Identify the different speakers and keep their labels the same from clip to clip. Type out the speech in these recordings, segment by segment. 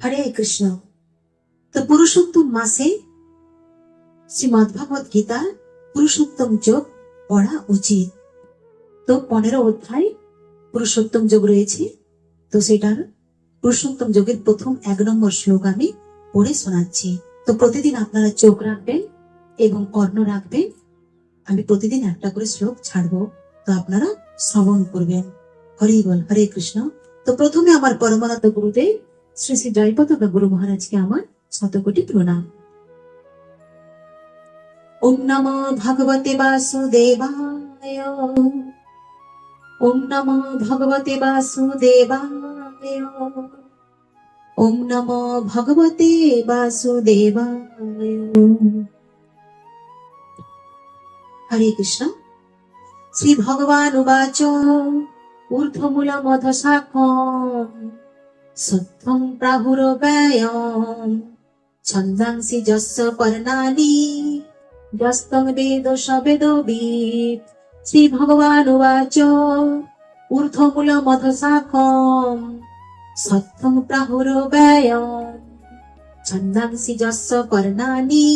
Speaker 1: হরে কৃষ্ণ। তো পুরুষোত্তম মাসে শ্রীমদ্ ভগবত গীতার পুরুষোত্তম যোগ পড়া উচিত। তো 15 অধ্যায় পুরুষোত্তম যোগ রয়েছে। তো সেটার পুরুষোত্তম যোগের প্রথম 1 নম্বর শ্লোক আমি পড়ে শোনাচ্ছি। তো প্রতিদিন আপনারা চোখ রাখবেন এবং কর্ণ রাখবেন। আমি প্রতিদিন একটা করে শ্লোক ছাড়বো, তো আপনারা শ্রবণ করবেন। হরি বল, হরে কৃষ্ণ। তো প্রথমে আমার পরমানন্দ গুরুদেব শ্রী শ্রী জয়পতাকা গুরু মহারাজকে আমার শতকোটি প্রণাম। ওম নমো ভগবতে বাসুদেবায়। ওম নমো ভগবতে বাসুদেবায়। ওম নমো ভগবতে বাসুদেবায়। হরে কৃষ্ণ। শ্রী ভগবান উবাচ ঊর্ধ্বমূলমধশাখম সত্যং প্রাহুরব্যয়ম ছন্দাংসি যস্য পর্ণানি যস্তং বেদ স বেদবিদ। শ্রী ভগবান উবাচ ঊর্ধ্বমূলমধশাখম সত্যং প্রাহুরব্যয়ম ছন্দাংসি যস্য পর্ণানি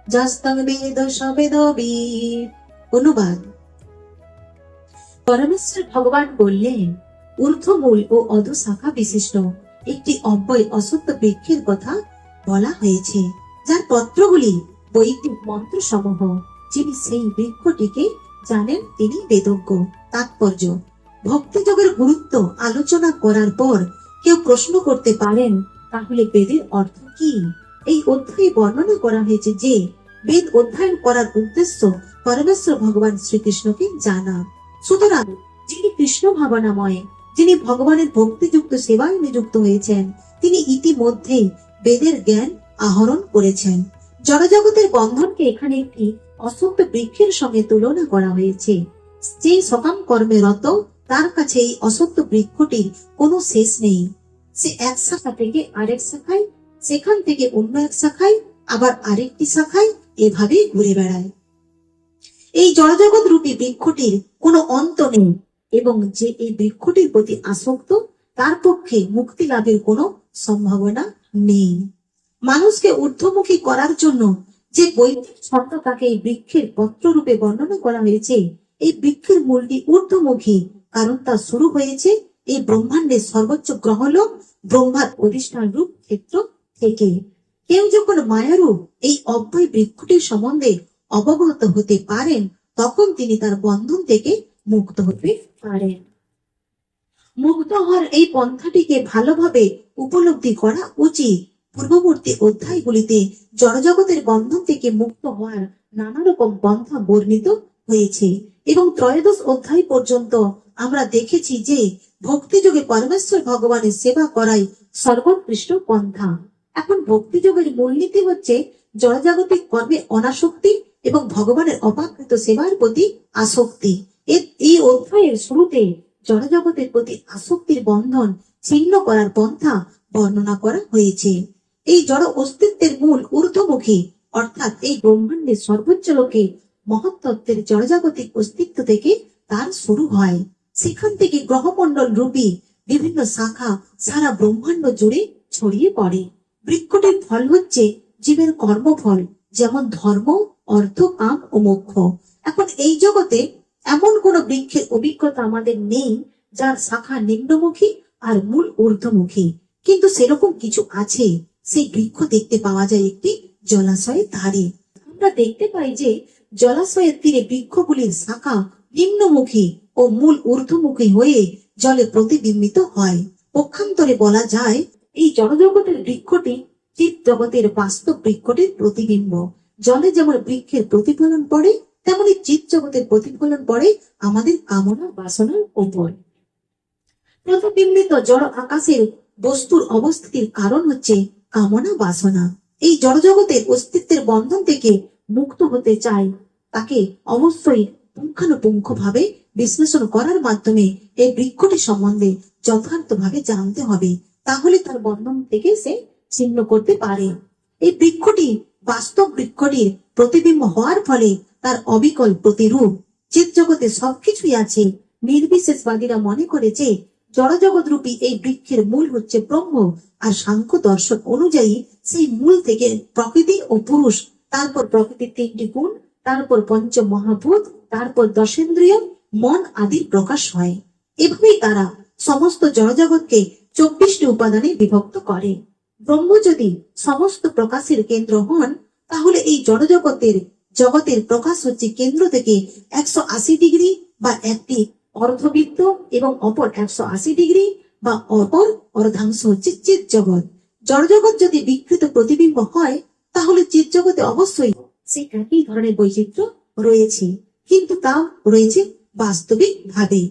Speaker 1: যস্তং বেদ স বেদবিদ। অনুবাদ। পরমেশ্বর ভগবান বললেন, ঊর্ধ্বমূল ও অধঃশাখা বিশিষ্ট একটি অব্যয় অসত্য বৃক্ষের কথা বলা হয়েছে, যার পত্রগুলি বৈদিক মন্ত্র সমূহ। যিনি সেই বৃক্ষটিকে জানেন তিনি বেদজ্ঞ। তাৎপর্য: ভক্তিযোগের গুরুত্ব আলোচনা করার পর কেউ প্রশ্ন করতে পারেন, তাহলে বেদের অর্থ কি? এই অধ্যায়ে বর্ণনা করা হয়েছে যে বেদ অধ্যয়ন করার উদ্দেশ্য পরমেশ্বর ভগবান শ্রীকৃষ্ণকে জানা। সুতরাং যিনি কৃষ্ণ ভাবনাময়, যিনি ভগবানের ভক্তিযুক্ত সেবায় নিযুক্ত হয়েছেন, তিনি ইতিমধ্যে বেদের জ্ঞান আহরণ করেছেন। জড়জগতের বন্ধনকে এখানে একটি অসত্য বৃক্ষের সঙ্গে তুলনা করা হয়েছে। যে সকাম কর্মে রত, তার কাছে এই অসত্য বৃক্ষটির কোনো শেষ নেই। সে এক শাখা থেকে আরেক শাখায়, সেখান থেকে অন্য এক শাখায়, আবার আরেকটি শাখায়, এভাবেই ঘুরে বেড়ায়। এই জড়জগৎ রূপী বৃক্ষটির কোনো অন্ত নেই এবং যে এই বৃক্ষটির প্রতি আসক্ত, তার পক্ষে মুক্তি লাভের কোনো সম্ভাবনা নেই। মানুষকে ঊর্ধ্বমুখী করার জন্য যে বৈদিক ছন্দ তাকে এই বৃক্ষের পত্র রূপে বর্ণনা করা হয়েছে, এই বৃক্ষের মূলটি ঊর্ধ্বমুখী, কারণ তা শুরু হয়েছে এই ব্রহ্মাণ্ডের সর্বোচ্চ গ্রহলোক ব্রহ্মার অধিষ্ঠান রূপ ক্ষেত্র থেকে। কেউ যখন মায়ারূপ এই অব্যয় বৃক্ষটির সম্বন্ধে অবগত হতে পারেন, তখন তিনি তার বন্ধন থেকে মুক্ত হতে পারেন। মুক্ত হওয়ার এই পন্থাটিকে ভালোভাবে উপলব্ধি করা উচিত। পূর্ববর্তী অধ্যায়গুলিতে জড়জগতের বন্ধন থেকে মুক্ত হওয়ার নানা রকম পন্থা বর্ণিত হয়েছে এবং 13 অধ্যায় পর্যন্ত আমরা দেখেছি যে ভক্তিযোগে পরমেশ্বর ভগবানের সেবা করাই সর্বোৎকৃষ্ট পন্থা। এখন ভক্তিযোগের মূলনীতি হচ্ছে জড়জাগতিক কর্মে অনাসক্তি এবং ভগবানের অপাকৃত সেবার প্রতি আসক্তি। এই অধ্যায়ের শুরুতে জড়জগতের প্রতি আসক্তির বন্ধন ছিন্ন করার পন্থা বর্ণনা করা হয়েছে। এই জড় অস্তিত্বের মূল ঊর্ধ্বমুখী, অর্থাৎ এই ব্রহ্মাণ্ডের সর্বোচ্চ লোকে মহত্তত্ত্বের জড়জাগতিক অস্তিত্ব থেকে তার শুরু হয়। সেখান থেকে গ্রহমণ্ডল রূপী বিভিন্ন শাখা সারা ব্রহ্মাণ্ড জুড়ে ছড়িয়ে পড়ে। বৃক্ষটির ফল হচ্ছে জীবের কর্মফল, যেমন ধর্ম, অর্থ, কাম ও মোক্ষ। এখন এই জগতে এমন কোন বৃক্ষের অভিজ্ঞতা আমাদের নেই যার শাখা নিম্নমুখী আর মূল ঊর্ধ্বমুখী, কিন্তু সেরকম কিছু আছে। সেই বৃক্ষ দেখতে পাওয়া যায় একটি জলাশয়ের ধারে। আমরা দেখতে পাই যে জলাশয়ের তীরে বৃক্ষগুলির শাখা নিম্নমুখী ও মূল ঊর্ধ্বমুখী হয়ে জলে প্রতিবিম্বিত হয়। পক্ষান্তরে বলা যায় এই জড়জগতের বৃক্ষটি চিৎ জগতের বাস্তব বৃক্ষটির প্রতিবিম্ব। জলে যেমন বৃক্ষের প্রতিফলন পড়ে, তেমনি চিৎ জগতের প্রতিফলন পড়ে আমাদের কামনা বাসনার উপর। প্রতিবিম্বিত জড় আকাশের বস্তুর অবস্থিতির কারণ হচ্ছে কামনা বাসনা। এই জড়জগতের অস্তিত্বের বন্ধন থেকে মুক্ত হতে চায়, তাকে অবশ্যই পুঙ্খানুপুঙ্খ ভাবে বিশ্লেষণ করার মাধ্যমে এই বৃক্ষটি সম্বন্ধে যথার্থভাবে জানতে হবে, তাহলে তার বন্ধন থেকে সে ছিন্ন করতে পারে। এই বৃক্ষটি বাস্তব বৃক্ষটির প্রতিবিম্ব হওয়ার ফলে তার অবিকল প্রতিরূপ। চিৎ জগতে সবকিছুই আছে। নির্বিশেষবাদীরা মনে করে যে জড়জগৎ রূপী এই বৃক্ষের মূল হচ্ছে ব্রহ্ম। আর সাংখ্য দর্শন অনুযায়ী সেই মূল থেকে প্রকৃতি ও পুরুষ, তারপর প্রকৃতির 3টি গুণ, তারপর পঞ্চ মহাভূত, তারপর দশেন্দ্রিয়, মন আদির প্রকাশ হয়। এভাবেই তারা সমস্ত জড়জগৎকে 24টি উপাদানে বিভক্ত করে। ব্রহ্ম যদি সমস্ত প্রকাশের কেন্দ্র হন, তাহলে এই জগতের প্রকাশ হচ্ছে কেন্দ্র থেকে 180 ডিগ্রি বা একটি অর্ধবৃত্ত, এবং অপর 180 ডিগ্রি বা অপর অর্ধাংশ হচ্ছে চিৎ জগৎ। জড়জগৎ যদি বিকৃত প্রতিবিম্ব হয়, তাহলে চিৎ জগতে অবশ্যই সেই একই ধরনের বৈচিত্র্য রয়েছে, কিন্তু তাও রয়েছে বাস্তবিক ভাবে।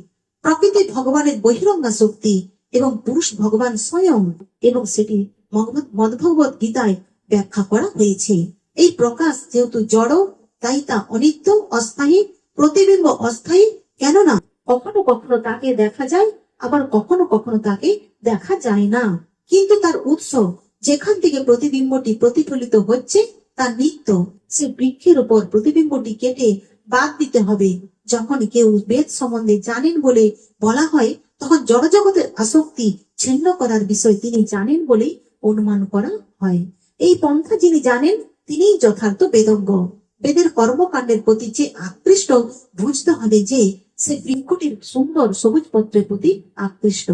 Speaker 1: প্রকৃতি ভগবানের বহিরঙ্গা শক্তি এবং পুরুষ ভগবান স্বয়ং, এবং সেটি মদ্ভগবত গীতায় ব্যাখ্যা করা হয়েছে। এই প্রকাশ যেহেতু জড়, তাই তা অনিত্য, অস্থায়ী। প্রতিবিম্ব অস্থায়ী, কেননা কখনো কখনো তাকে দেখা যায়, আবার কখনো কখনো তাকে দেখা যায় না। কিন্তু তার উৎস, যেখান থেকে প্রতিবিম্বটি প্রতিফলিত হচ্ছে, তা নিত্য। সে বৃক্ষের উপর প্রতিবিম্বটি কেটে বাদ দিতে হবে। যখন কেউ বেদ সম্বন্ধে জানেন বলে বলা হয়, তখন জড়জগতের আসক্তি ছিন্ন করার বিষয় তিনি জানেন বলেই অনুমান করা হয়। এই পন্থা যিনি জানেন, তিনিই যথার্থ বেদজ্ঞ। বেদের কর্মকাণ্ডের প্রতি যে আকৃষ্ট, বুঝতে হবে যে সে বৃক্ষটির সুন্দর সবুজ পত্রের প্রতি আকৃষ্ট।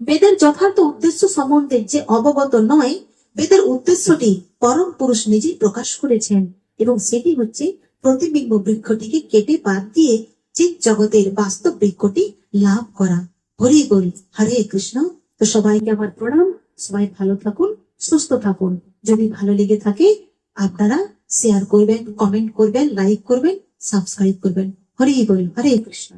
Speaker 1: বেদের যথার্থ উদ্দেশ্য সম্বন্ধে যে অবগত নয়, বেদের উদ্দেশ্যটি পরম পুরুষ নিজেই প্রকাশ করেছেন, এবং সেটি হচ্ছে প্রতিবিম্ব বৃক্ষটিকে কেটে বাদ দিয়ে চিৎ জগতের বাস্তব বৃক্ষটি লাভ করা। হরি বল, হরে কৃষ্ণ। তো সবাইকে আমার প্রণাম। সবাই ভালো থাকুন, সুস্থ থাকুন। যদি ভালো লেগে থাকে, আপনারা শেয়ার করবেন, কমেন্ট করবেন, লাইক করবেন, সাবস্ক্রাইব করবেন। হরি বল, হরে কৃষ্ণ।